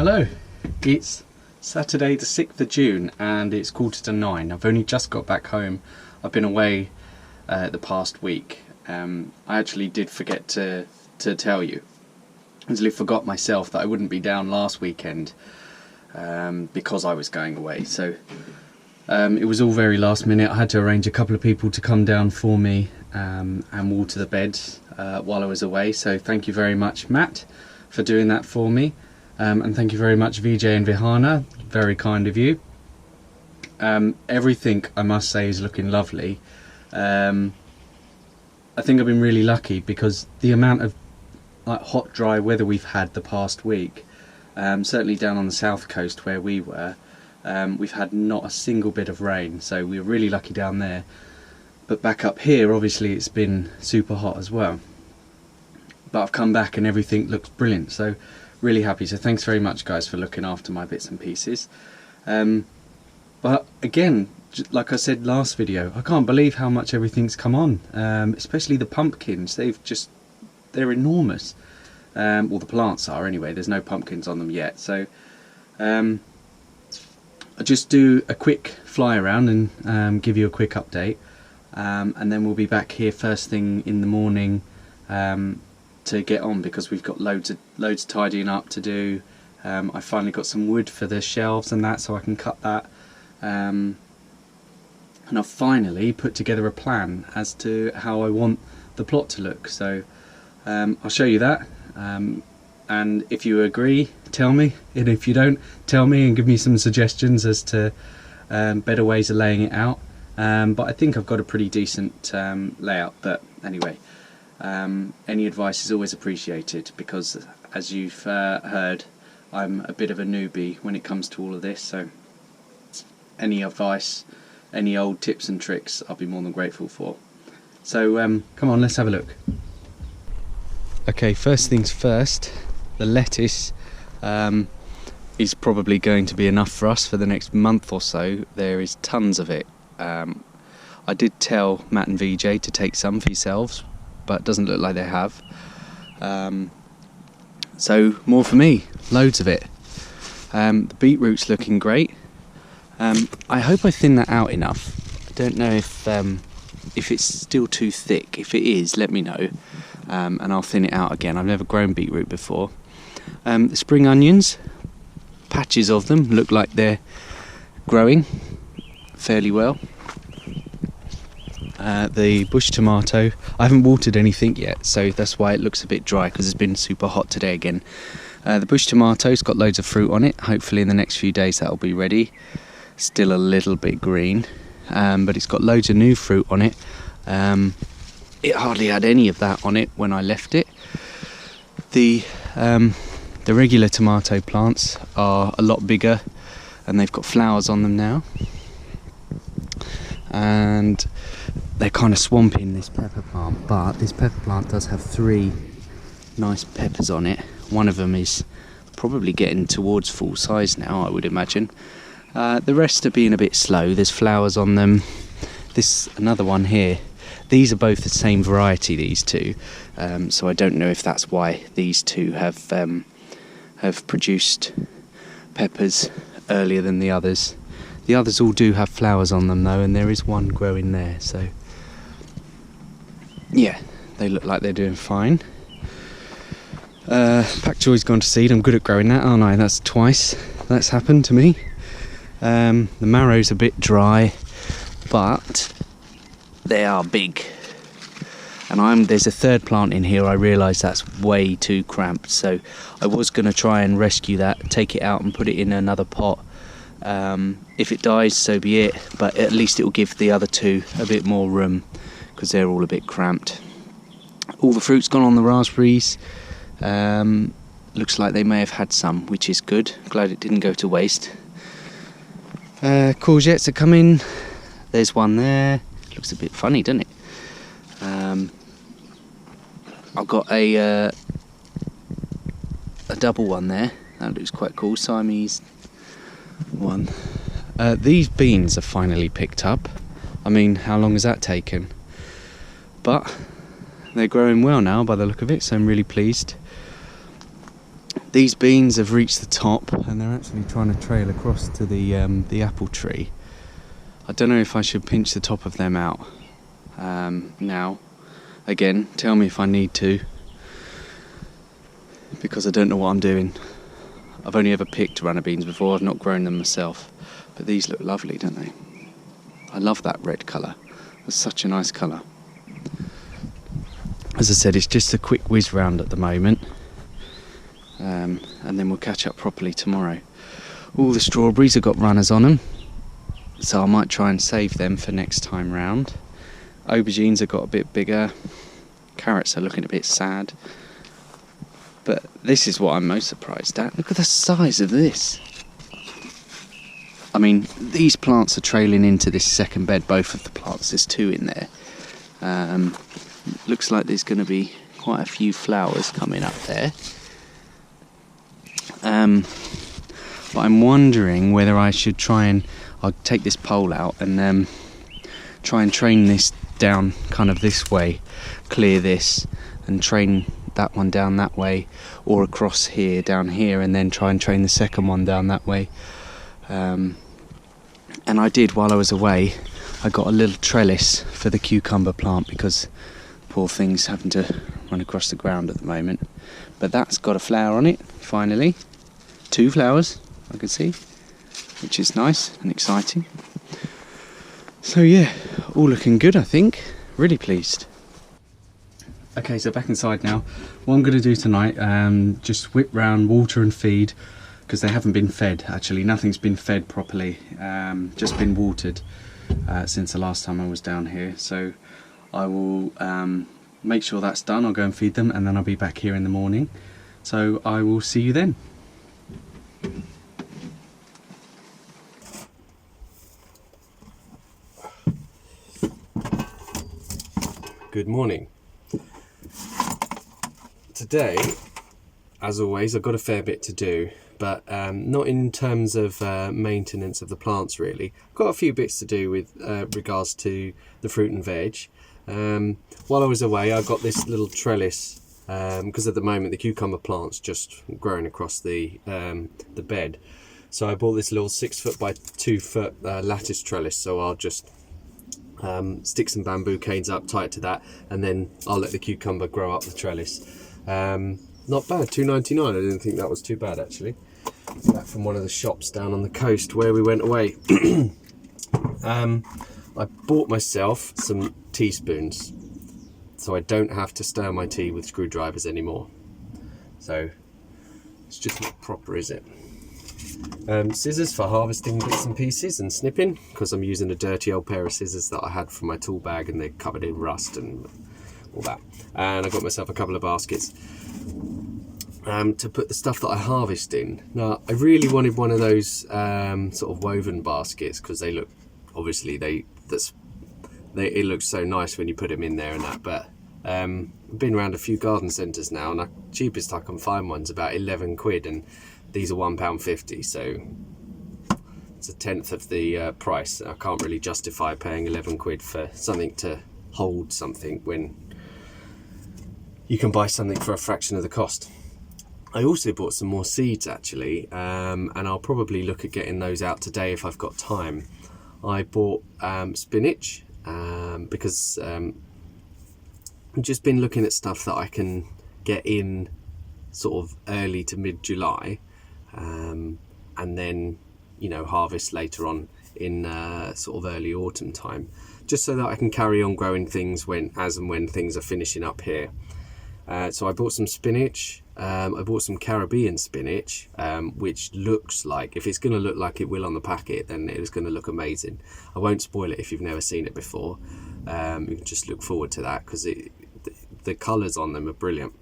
Hello, it's Saturday the 6th of June and it's 9:15. I've only just got back home. I've been away the past week. I actually did forget to tell you. I actually forgot myself that I wouldn't be down last weekend because I was going away. So it was all very last minute. I had to arrange a couple of people to come down for me and water the beds while I was away. So thank you very much, Matt, for doing that for me. And thank you very much, VJ and Vihana, very kind of you. Everything, I must say, is looking lovely. I think I've been really lucky because the amount of hot, dry weather we've had the past week, certainly down on the south coast where we were, we've had not a single bit of rain, so we were really lucky down there. But back up here, obviously, it's been super hot as well. But I've come back and everything looks brilliant, so really happy. So thanks very much, guys, for looking after my bits and pieces. But again, like I said last video, I can't believe how much everything's come on, especially the pumpkins. They're enormous. Well, the plants are anyway. There's no pumpkins on them yet. So I'll just do a quick fly around and give you a quick update, and then we'll be back here first thing in the morning to get on, because we've got loads of tidying up to do. I finally got some wood for the shelves and that, so I can cut that. And I've finally put together a plan as to how I want the plot to look. So I'll show you that. And if you agree, tell me. And if you don't, tell me and give me some suggestions as to better ways of laying it out. But I think I've got a pretty decent layout. But anyway, any advice is always appreciated, because as you've heard, I'm a bit of a newbie when it comes to all of this. So any advice, any old tips and tricks, I'll be more than grateful for. So come on, let's have a look. Okay, first things first, the lettuce is probably going to be enough for us for the next month or so. There is tons of it. I did tell Matt and VJ to take some for yourselves, but it doesn't look like they have. So more for me, loads of it. The beetroot's looking great. I hope I thin that out enough. I don't know if it's still too thick. If it is, let me know, and I'll thin it out again. I've never grown beetroot before. The spring onions, patches of them look like they're growing fairly well. The bush tomato, I haven't watered anything yet, so that's why it looks a bit dry, because it's been super hot today again. The bush tomato's got loads of fruit on it. Hopefully in the next few days that'll be ready. Still a little bit green, but it's got loads of new fruit on it. It hardly had any of that on it when I left it. The regular tomato plants are a lot bigger and they've got flowers on them now, and they're kind of swamping this pepper plant, but this pepper plant does have 3 nice peppers on it. One of them is probably getting towards full size now, I would imagine. The rest are being a bit slow. There's flowers on them. Another one here. These are both the same variety, these two. So I don't know if that's why these two have produced peppers earlier than the others. The others all do have flowers on them though, and there is one growing there. So yeah, they look like they're doing fine. Pak choi's gone to seed. I'm good at growing that, aren't I? That's twice that's happened to me. The marrow's a bit dry, but they are big. And there's a third plant in here. I realise that's way too cramped, so I was going to try and rescue that, take it out and put it in another pot. If it dies, so be it, but at least it will give the other two a bit more room, because they're all a bit cramped. All the fruit's gone on the raspberries. Looks like they may have had some, which is good. Glad it didn't go to waste. Courgettes are coming. There's one there. Looks a bit funny, doesn't it? I've got a double one there. That looks quite cool. Siamese one. These beans are finally picked up. I mean, how long has that taken? But they're growing well now by the look of it, so I'm really pleased. these beans have reached the top and they're actually trying to trail across to the apple tree. I don't know if I should pinch the top of them out now. Again, tell me if I need to, because I don't know what I'm doing. I've only ever picked runner beans before, I've not grown them myself. But these look lovely, don't they? I love that red colour. It's such a nice colour. As I said, it's just a quick whiz round at the moment. And then we'll catch up properly tomorrow. All the strawberries have got runners on them, so I might try and save them for next time round. Aubergines have got a bit bigger. Carrots are looking a bit sad. But this is what I'm most surprised at. Look at the size of this. I mean, these plants are trailing into this second bed, both of the plants. There's two in there. Looks like there's going to be quite a few flowers coming up there. But I'm wondering whether I should I'll take this pole out and try and train this down kind of this way, clear this and train that one down that way, or across here, down here, and then try and train the second one down that way. And I did, while I was away, I got a little trellis for the cucumber plant because poor thing's having to run across the ground at the moment. But that's got a flower on it, finally. 2 flowers, I can see, which is nice and exciting. So yeah, all looking good, I think. Really pleased. Okay, so back inside now. What I'm going to do tonight, just whip round, water and feed, because they haven't been fed, actually. Nothing's been fed properly, just been watered since the last time I was down here. So I will make sure that's done. I'll go and feed them, and then I'll be back here in the morning. So I will see you then. Good morning. Today, as always, I've got a fair bit to do, but not in terms of maintenance of the plants really. I've got a few bits to do with regards to the fruit and veg. While I was away, I got this little trellis because at the moment the cucumber plant's just growing across the bed. So I bought this little 6 foot by 2 foot lattice trellis. So I'll just stick some bamboo canes up tight to that, and then I'll let the cucumber grow up the trellis. Not bad, £2.99. I didn't think that was too bad actually. That from one of the shops down on the coast where we went away. I bought myself some teaspoons so I don't have to stir my tea with screwdrivers anymore. So it's just not proper, is it? Scissors for harvesting bits and pieces and snipping, because I'm using a dirty old pair of scissors that I had from my tool bag and they're covered in rust and all that. And I got myself a couple of baskets to put the stuff that I harvest in. Now I really wanted one of those sort of woven baskets, because they look, obviously it looks so nice when you put them in there and that. But I've been around a few garden centres now, and the cheapest I can find one's about 11 quid, and these are £1.50, so it's a tenth of the price. I can't really justify paying 11 quid for something to hold something when you can buy something for a fraction of the cost. I also bought some more seeds actually, and I'll probably look at getting those out today if I've got time. I bought spinach because I've just been looking at stuff that I can get in sort of early to mid-July, and then, you know, harvest later on in sort of early autumn time, just so that I can carry on growing things as and when things are finishing up here. So I bought some spinach. I bought some Caribbean spinach, which looks like, if it's going to look like it will on the packet, then it is going to look amazing. I won't spoil it if you've never seen it before. You can just look forward to that, because the colours on them are brilliant.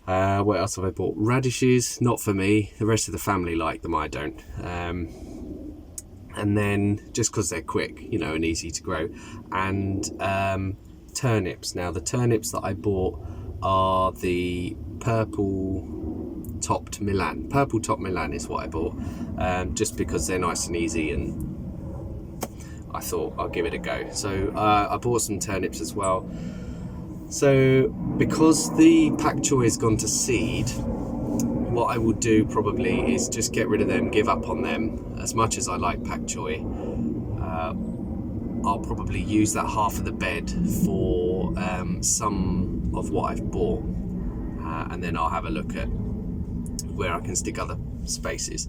What else have I bought? Radishes, not for me. The rest of the family like them, I don't. And then, just because they're quick, you know, and easy to grow. And turnips. Now, the turnips that I bought are the purple topped Milan. Purple top Milan is what I bought, just because they're nice and easy, and I thought I'll give it a go. So I bought some turnips as well. So because the pak choy has gone to seed, what I will do probably is just get rid of them, give up on them. As much as I like pak choi, I'll probably use that half of the bed for some of what I've bought, and then I'll have a look at where I can stick other spaces.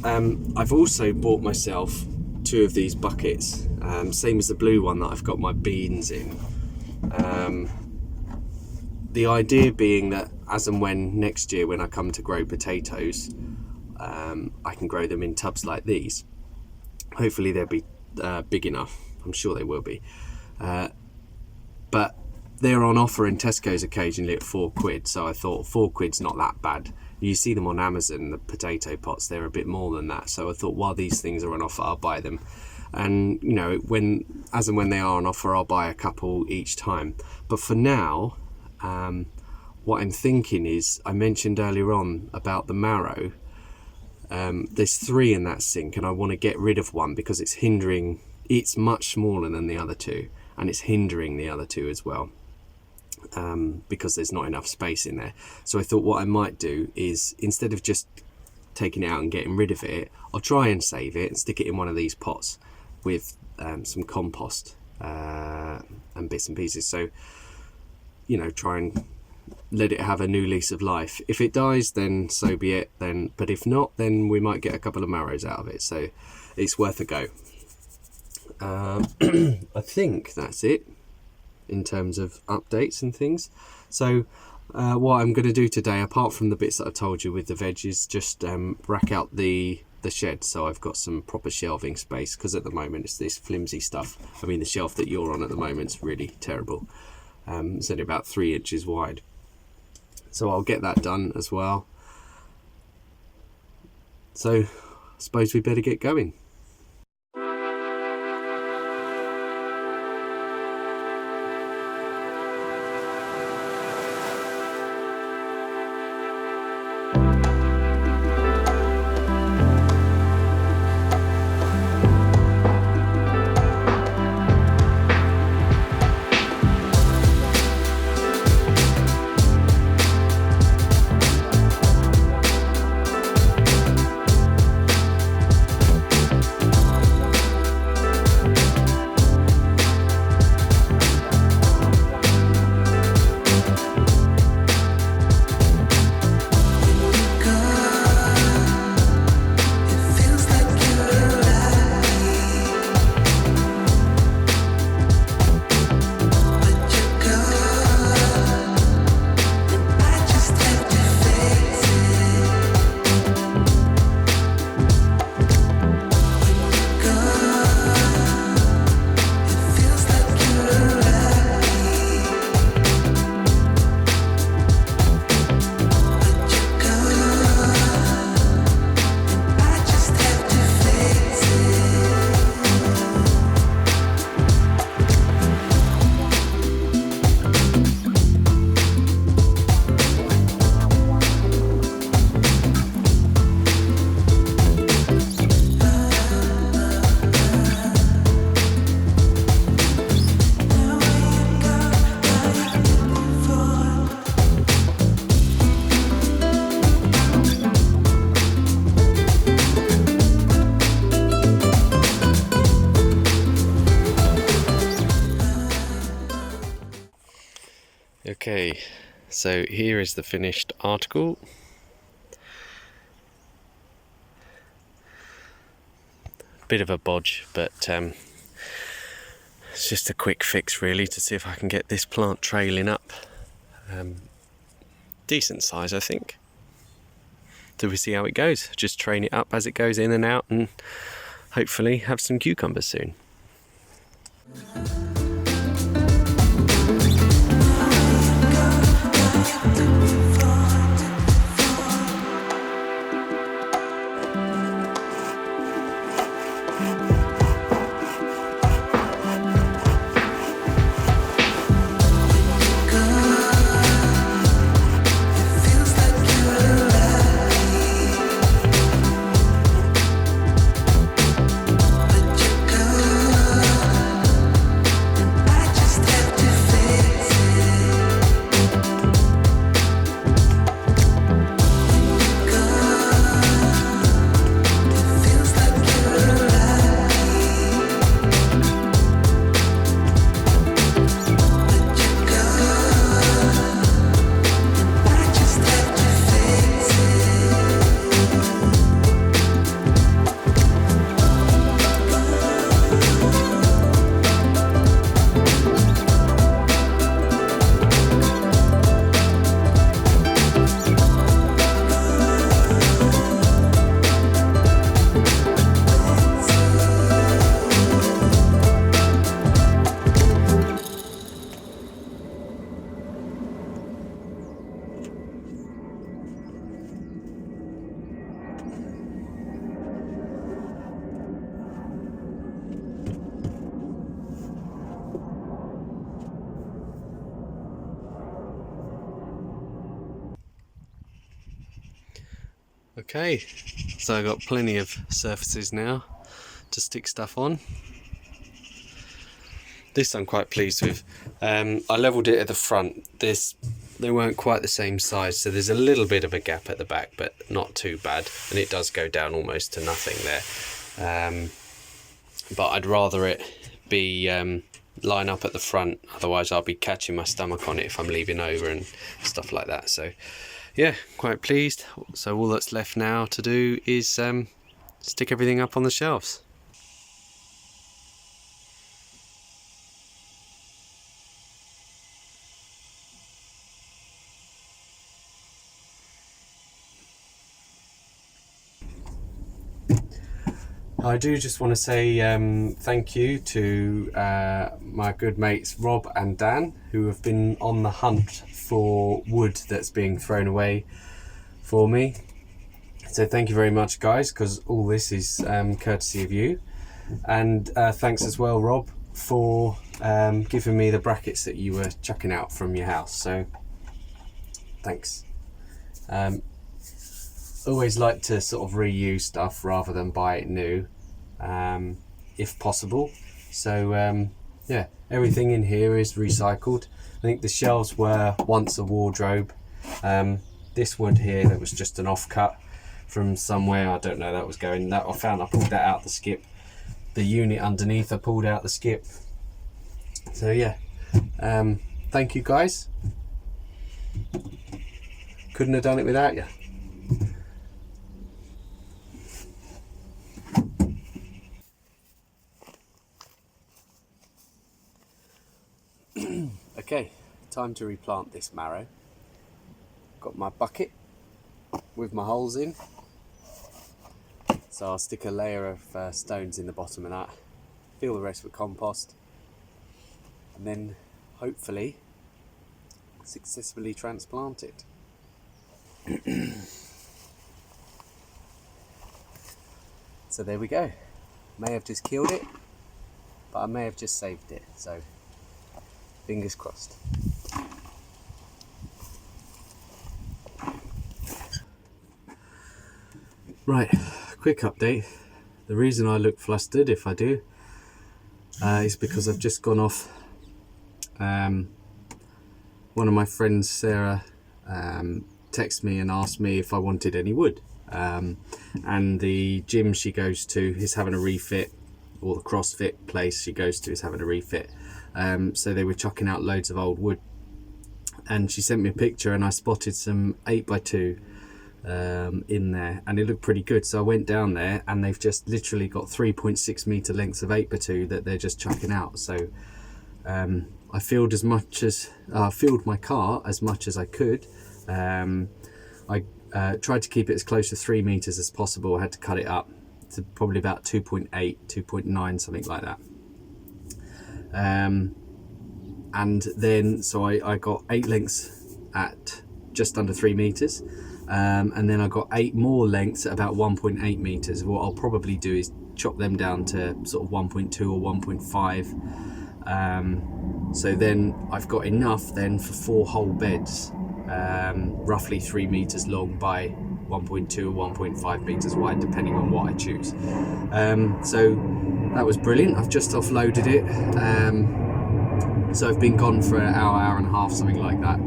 I've also bought myself 2 of these buckets, same as the blue one that I've got my beans in. The idea being that as and when next year when I come to grow potatoes, I can grow them in tubs like these. Hopefully they'll be big enough. I'm sure they will be. But they're on offer in Tesco's occasionally at £4, so I thought £4's not that bad. You see them on Amazon, the potato pots, they're a bit more than that. So I thought, while these things are on offer, I'll buy them. And you know, as and when they are on offer, I'll buy a couple each time. But for now, what I'm thinking is, I mentioned earlier on about the marrow. There's 3 in that sink, and I want to get rid of one because it's hindering. It's much smaller than the other 2, and it's hindering the other 2 as well, because there's not enough space in there. So I thought what I might do is, instead of just taking it out and getting rid of it, I'll try and save it and stick it in one of these pots with some compost and bits and pieces. So, you know, try and let it have a new lease of life. If it dies, then so be it. But if not, then we might get a couple of marrows out of it. So it's worth a go. I think that's it in terms of updates and things. So what I'm going to do today, apart from the bits that I told you with the veg, is just rack out the shed, so I've got some proper shelving space, because at the moment it's this flimsy stuff. I mean, the shelf that you're on at the moment is really terrible. It's only about 3 inches wide, so I'll get that done as well. So I suppose we better get going. Okay, so here is the finished article. Bit of a bodge, but it's just a quick fix really to see if I can get this plant trailing up. Decent size, I think. So we see how it goes. Just train it up as it goes in and out, and hopefully have some cucumbers soon. Okay, so I've got plenty of surfaces now to stick stuff on. This I'm quite pleased with. I levelled it at the front. They weren't quite the same size, so there's a little bit of a gap at the back, but not too bad, and it does go down almost to nothing there. But I'd rather it be line up at the front, otherwise I'll be catching my stomach on it if I'm leaving over and stuff like that. So yeah, quite pleased. So all that's left now to do is stick everything up on the shelves. I do just want to say thank you to my good mates Rob and Dan, who have been on the hunt for wood that's being thrown away for me. So thank you very much, guys, because all this is courtesy of you. And thanks as well, Rob, for giving me the brackets that you were chucking out from your house. So thanks. Always like to sort of reuse stuff rather than buy it new, if possible. So yeah, everything in here is recycled. I think the shelves were once a wardrobe. This wood here, that was just an offcut from somewhere, I don't know, that was going, that I pulled that out the skip. The unit underneath, I pulled out the skip. So yeah, thank you guys. Couldn't have done it without you. Okay, time to replant this marrow. Got my bucket with my holes in. So I'll stick a layer of stones in the bottom of that, fill the rest with compost, and then hopefully successfully transplant it. So there we go. May have just killed it, but I may have just saved it, so fingers crossed. Right, quick update. The reason I look flustered, if I do, is because I've just gone off. One of my friends, Sarah, texted me and asked me if I wanted any wood. And the gym she goes to is having a refit, or the CrossFit place she goes to is having a refit. So they were chucking out loads of old wood, and she sent me a picture, and I spotted some 8x2 in there, and it looked pretty good. So I went down there, and they've just literally got 3.6 meter lengths of 8x2 that they're just chucking out. So I filled my car as much as I could. I tried to keep it as close to 3 meters as possible. I had to cut it up to probably about 2.8, 2.9, something like that. And then so I got 8 lengths at just under 3 meters, and then I got 8 more lengths at about 1.8 meters. What I'll probably do is chop them down to sort of 1.2 or 1.5. So then I've got enough then for 4 whole beds, roughly 3 meters long by 1.2 or 1.5 meters wide, depending on what I choose. So that was brilliant. I've just offloaded it. So I've been gone for an hour and a half, something like that.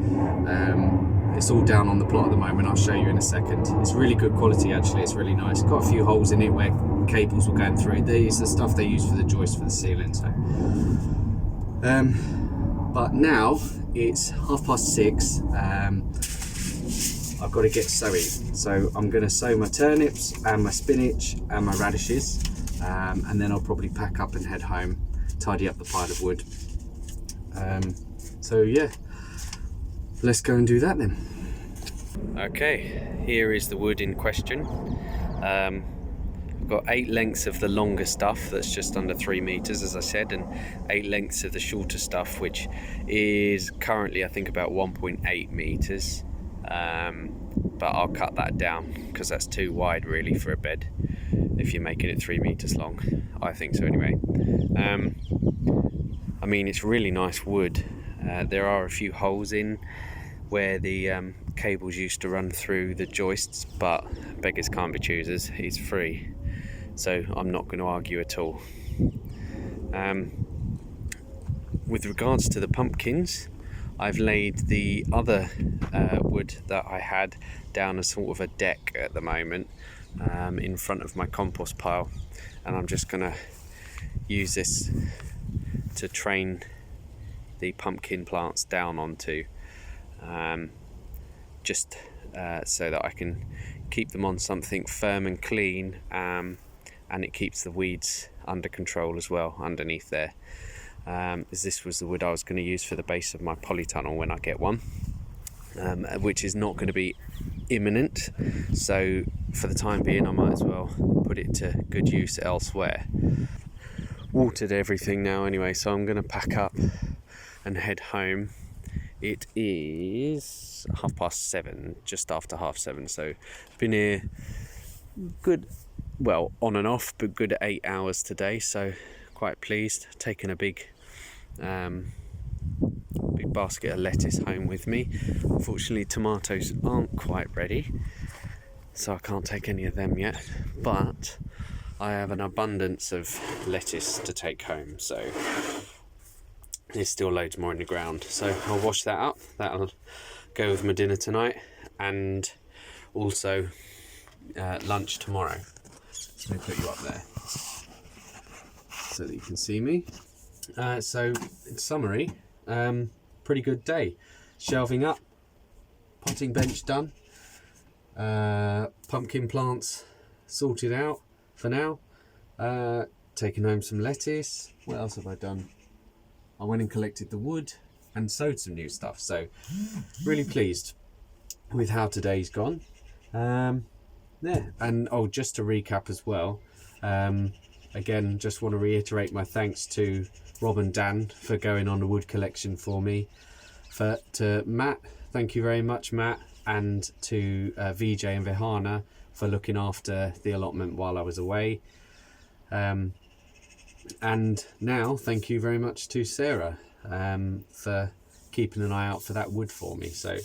It's all down on the plot at the moment. I'll show you in a second. It's really good quality, actually. It's really nice. Got a few holes in it where cables were going through. These are the stuff they use for the joist for the ceiling. So, but now it's 6:30. I've got to get sowing. So I'm going to sow my turnips and my spinach and my radishes, and then I'll probably pack up and head home, tidy up the pile of wood. So yeah, let's go and do that then. Okay, here is the wood in question. I've got 8 lengths of the longer stuff that's just under 3 meters, as I said, and 8 lengths of the shorter stuff, which is currently I think about 1.8 meters. But I'll cut that down because that's too wide really for a bed if you're making it 3 meters long. I think so anyway. I mean, it's really nice wood. There are a few holes in where the cables used to run through the joists, but beggars can't be choosers, he's free, so I'm not going to argue at all. With regards to the pumpkins, I've laid the other wood that I had down as sort of a deck at the moment, in front of my compost pile, and I'm just going to use this to train the pumpkin plants down onto, just so that I can keep them on something firm and clean, and it keeps the weeds under control as well underneath there. As this was the wood I was going to use for the base of my polytunnel when I get one, which is not going to be imminent, so for the time being I might as well put it to good use elsewhere. Watered everything now anyway, so I'm going to pack up and head home. It is 7:30, just after 7:30, so been here good, well, on and off, but good 8 hours today, so quite pleased. Taking a big basket of lettuce home with me. Unfortunately tomatoes aren't quite ready, so I can't take any of them yet, but I have an abundance of lettuce to take home, so there's still loads more in the ground, so I'll wash that up. That'll go with my dinner tonight, and also lunch tomorrow. Let me put you up there so that you can see me. So in summary, pretty good day. Shelving up, potting bench done, pumpkin plants sorted out for now, taking home some lettuce. What else have I done? I went and collected the wood and sowed some new stuff, so really pleased with how today's gone. Yeah, and just to recap as well, again, just want to reiterate my thanks to Rob and Dan for going on the wood collection for me. To Matt, thank you very much, Matt, and to VJ and Vihana for looking after the allotment while I was away. And now, thank you very much to Sarah for keeping an eye out for that wood for me. So,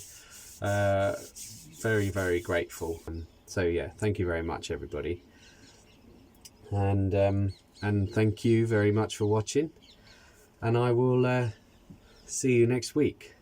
very, very grateful. So yeah, thank you very much, everybody. And thank you very much for watching. And I will see you next week.